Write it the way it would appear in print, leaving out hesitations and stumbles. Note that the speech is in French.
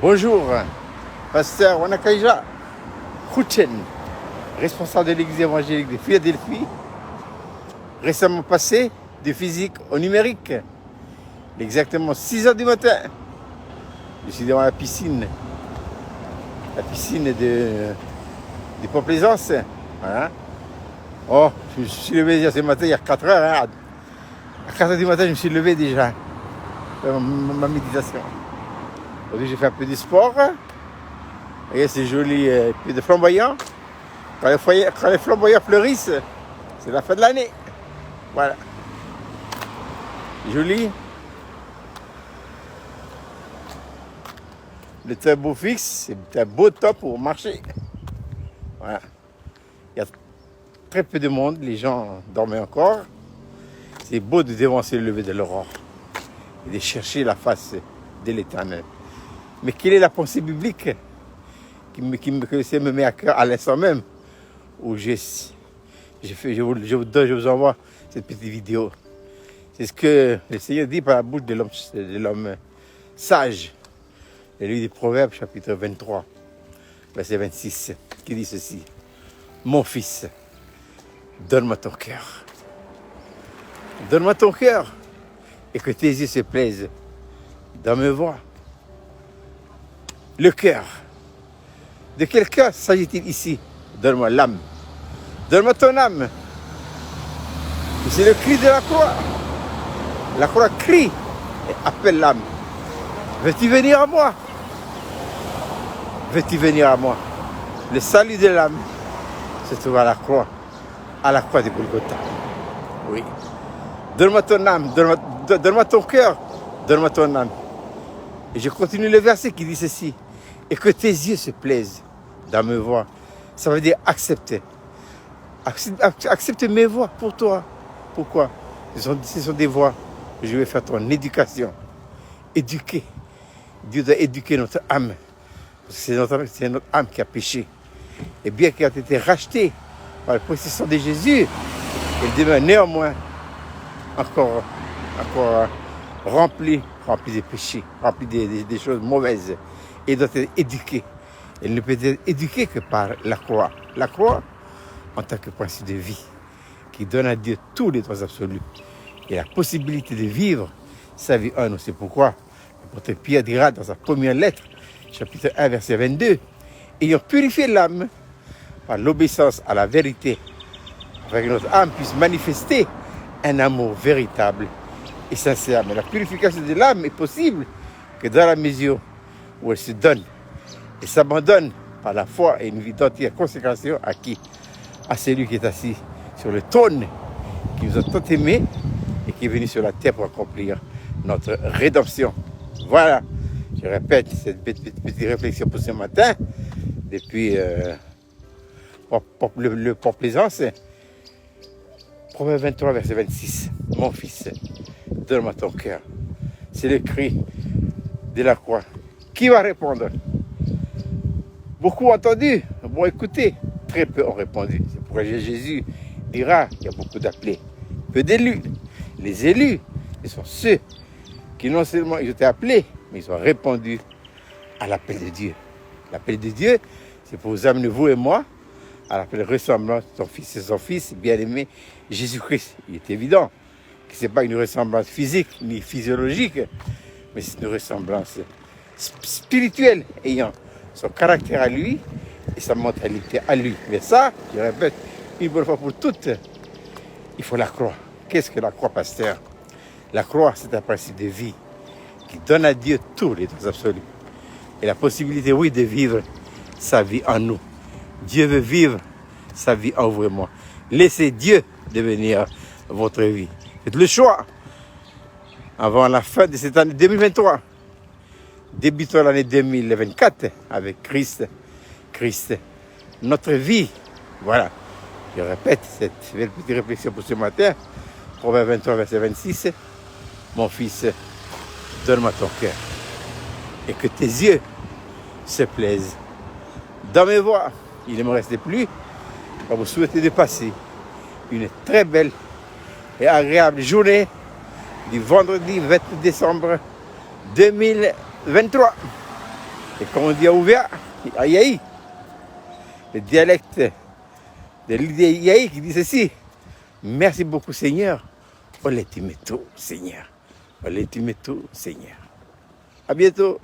Bonjour, pasteur Wanakaija Kouchen, responsable de l'église évangélique de Philadelphie, récemment passé de physique au numérique. Exactement 6 heures du matin. Je suis devant la piscine de Pont-Plaisance. Voilà. Oh, je me suis levé déjà ce matin, il y a 4 heures. Hein. À 4 heures du matin, je me suis levé déjà. Ma méditation. Aujourd'hui, j'ai fait un peu de sport. Regardez, c'est joli, un peu de flamboyant. Quand les flamboyants fleurissent, c'est la fin de l'année. Voilà. Joli. Le turbo fixe, c'est un beau top pour marcher. Voilà. Il y a très peu de monde, les gens dorment encore. C'est beau de devancer le lever de l'aurore et de chercher la face de l'Éternel. Mais quelle est la pensée biblique que me met à cœur à l'instant même où je vous envoie cette petite vidéo. C'est ce que le Seigneur dit par la bouche de l'homme sage. Le livre des Proverbes, chapitre 23, verset 26, qui dit ceci. Mon fils, donne-moi ton cœur. Donne-moi ton cœur et que tes yeux se plaisent dans mes voix. Le cœur. De quel cœur s'agit-il ici? Donne-moi l'âme. Donne-moi ton âme. C'est le cri de la croix. La croix crie et appelle l'âme. Veux-tu venir à moi? Veux-tu venir à moi? Le salut de l'âme se trouve à la croix de Golgotha. Oui. Donne-moi ton âme, donne-moi ton cœur, donne-moi ton âme. Et je continue le verset qui dit ceci. Et que tes yeux se plaisent dans mes voix. Ça veut dire accepter. Accepte mes voix pour toi. Pourquoi? Ce sont des voix que je vais faire ton éducation. Éduquer. Dieu doit éduquer notre âme. Parce que c'est notre âme qui a péché. Et bien qu'elle a été rachetée par le processus de Jésus, elle demeure néanmoins encore remplie de péchés, remplie des choses mauvaises. Et doit être éduquée. Elle ne peut être éduquée que par la croix. La croix, en tant que principe de vie, qui donne à Dieu tous les droits absolus et la possibilité de vivre sa vie en nous. C'est pourquoi l'apôtre Pierre dira dans sa première lettre, chapitre 1, verset 22, ayant purifié l'âme par l'obéissance à la vérité, afin que notre âme puisse manifester un amour véritable et sincère. Mais la purification de l'âme est possible que dans la mesure où elle se donne et s'abandonne par la foi et une vie d'entière consécration à qui? À celui qui est assis sur le trône, qui nous a tant aimés et qui est venu sur la terre pour accomplir notre rédemption. Voilà, je répète cette petite réflexion pour ce matin, depuis le Pont-Plaisance. Proverbe 23, verset 26. Mon fils, donne-moi ton cœur. C'est le cri de la croix. Qui va répondre? Beaucoup ont entendu, bon écoutez, très peu ont répondu. C'est pourquoi Jésus dira qu'il y a beaucoup d'appelés, peu d'élus. Les élus, ce sont ceux qui non seulement ils ont été appelés, mais ils ont répondu à l'appel de Dieu. L'appel de Dieu, c'est pour vous amener, vous et moi, à l'appel ressemblant de son fils et son fils bien-aimé, Jésus-Christ. Il est évident que ce n'est pas une ressemblance physique ni physiologique, mais c'est une ressemblance spirituelle ayant son caractère à lui et sa mentalité à lui. Mais ça, je répète, une bonne fois pour toutes, il faut la croix. Qu'est-ce que la croix, pasteur? La croix, c'est un principe de vie qui donne à Dieu tous les droits absolus. Et la possibilité, oui, de vivre sa vie en nous. Dieu veut vivre sa vie en vous et moi. Laissez Dieu devenir votre vie. Faites le choix avant la fin de cette année 2023. Débutons l'année 2024 avec Christ, notre vie. Voilà, je répète cette belle petite réflexion pour ce matin. Proverbe 23, verset 26. Mon fils, donne-moi ton cœur et que tes yeux se plaisent dans mes voies. Il ne me reste plus qu'à vous souhaiter de passer une très belle et agréable journée du vendredi 20 décembre 2023. Et quand on dit ouvert, à Yahi, le dialecte de l'idée Yahi qui dit ceci. Merci beaucoup Seigneur. On les tout Seigneur. On les tout Seigneur. À bientôt.